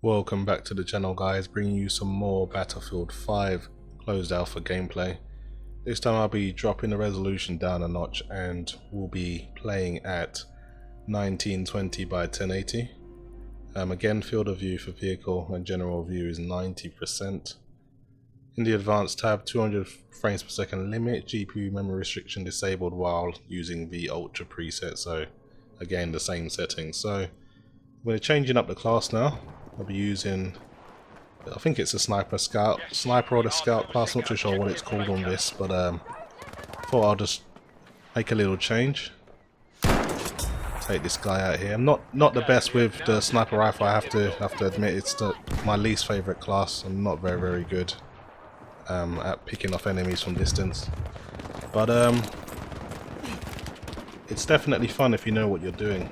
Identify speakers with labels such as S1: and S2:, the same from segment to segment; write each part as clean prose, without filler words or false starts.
S1: Welcome back to the channel, guys, bringing you some more Battlefield 5 closed alpha gameplay. This time I'll be dropping the resolution down a notch and we'll be playing at 1920 by 1080. Again, field of view for vehicle and general view is 90%. In the advanced tab, 200 frames per second limit, GPU memory restriction disabled while using the ultra preset, so again the same settings. So we're changing up the class now. I'll be using, I think it's a sniper or the scout class, not too sure what it's called on this, but thought I'll just make a little change. Take this guy out here. I'm not the best with the sniper rifle, I have to admit. It's my least favorite class. I'm not very good at picking off enemies from distance, but it's definitely fun if you know what you're doing.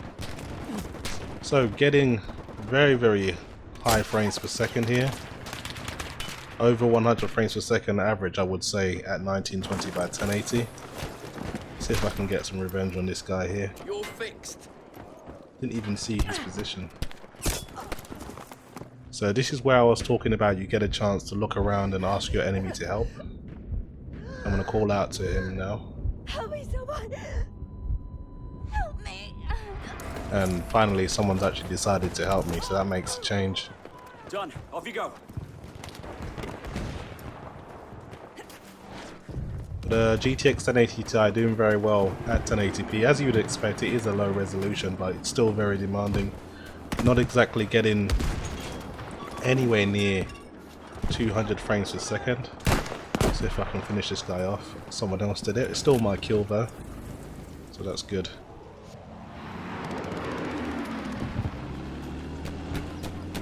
S1: So getting very high frames per second here, over 100 frames per second average, I would say, at 1920 by 1080. See if I can get some revenge on this guy here.
S2: You're fixed.
S1: Didn't even see his position. So this is where I was talking about you get a chance to look around and ask your enemy to help. I'm gonna call out to him now.
S3: Help me, someone! Help me!
S1: And finally someone's actually decided to help me, so that makes a change.
S2: Done. Off you go.
S1: The GTX 1080 Ti doing very well at 1080p. As you would expect, it is a low resolution, but it's still very demanding. Not exactly getting anywhere near 200 frames per second. See if I can finish this guy off. Someone else did it. It's still my kill though, so that's good.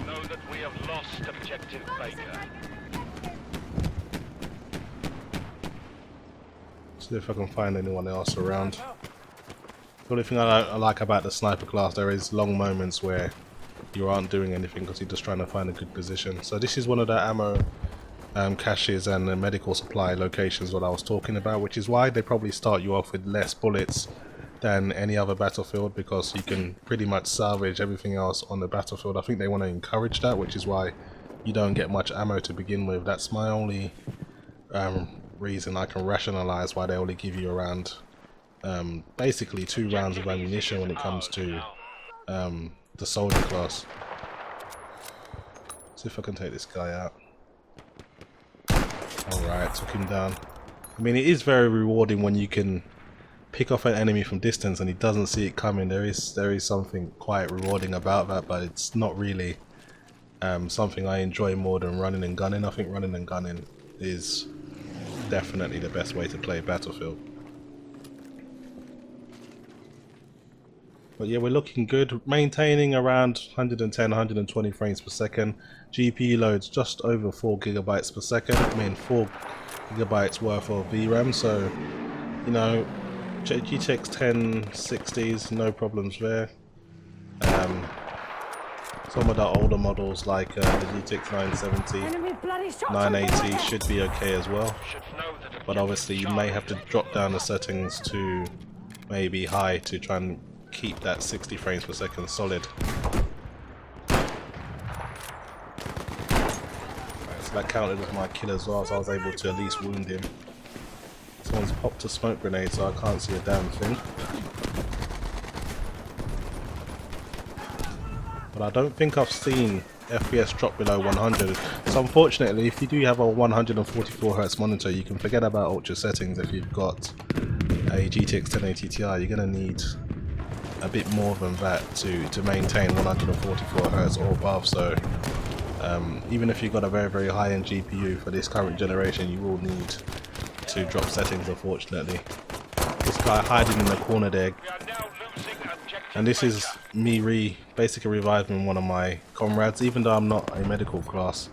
S4: Know that we have lost objective Baker.
S1: See if I can find anyone else around. The only thing I like about the sniper class, there is long moments where you aren't doing anything because you're just trying to find a good position. So this is one of the ammo caches and the medical supply locations what I was talking about, which is why they probably start you off with less bullets than any other battlefield, because you can pretty much salvage everything else on the battlefield. I think they want to encourage that, which is why you don't get much ammo to begin with. That's my only reason I can rationalize why they only give you around basically 2 rounds of ammunition when it comes to the soldier class. See if I can take this guy out. Alright, took him down. I mean, it is very rewarding when you can pick off an enemy from distance and he doesn't see it coming. There is something quite rewarding about that, but it's not really something I enjoy more than running and gunning. I think running and gunning is definitely the best way to play Battlefield. But yeah, we're looking good, maintaining around 110, 120 frames per second. GPU loads just over 4 gigabytes per second. I mean 4 gigabytes worth of VRAM, so you know, GTX 1060s, no problems there. Some of the older models like the GTX 970, 980 should be okay as well. But obviously you may have to drop down the settings to maybe high to try and keep that 60 frames per second solid. Right, so that counted as my kill as well, so I was able to at least wound him. Someone's popped a smoke grenade, so I can't see a damn thing. But I don't think I've seen FPS drop below 100. So unfortunately, if you do have a 144Hz monitor, you can forget about ultra settings. If you've got a GTX 1080 Ti, you're going to need a bit more than that to maintain 144Hz or above. So even if you've got a very high-end GPU for this current generation, you will need to drop settings, unfortunately. This guy hiding in the corner there, and this is me basically reviving one of my comrades. Even though I'm not a medical class,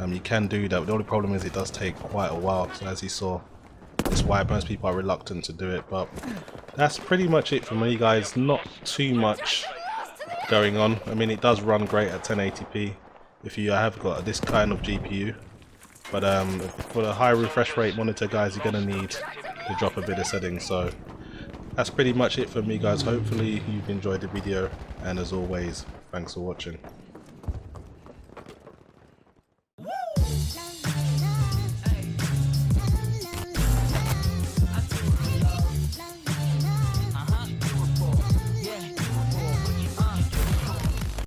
S1: you can do that. The only problem is it does take quite a while, so as you saw, that's why most people are reluctant to do it. But that's pretty much it for me, guys. Not too much going on. I mean, it does run great at 1080p if you have got this kind of GPU, but for the high refresh rate monitor, guys, you're gonna need to drop a bit of settings. So that's pretty much it for me, guys. Hopefully you've enjoyed the video, and as always, thanks for watching.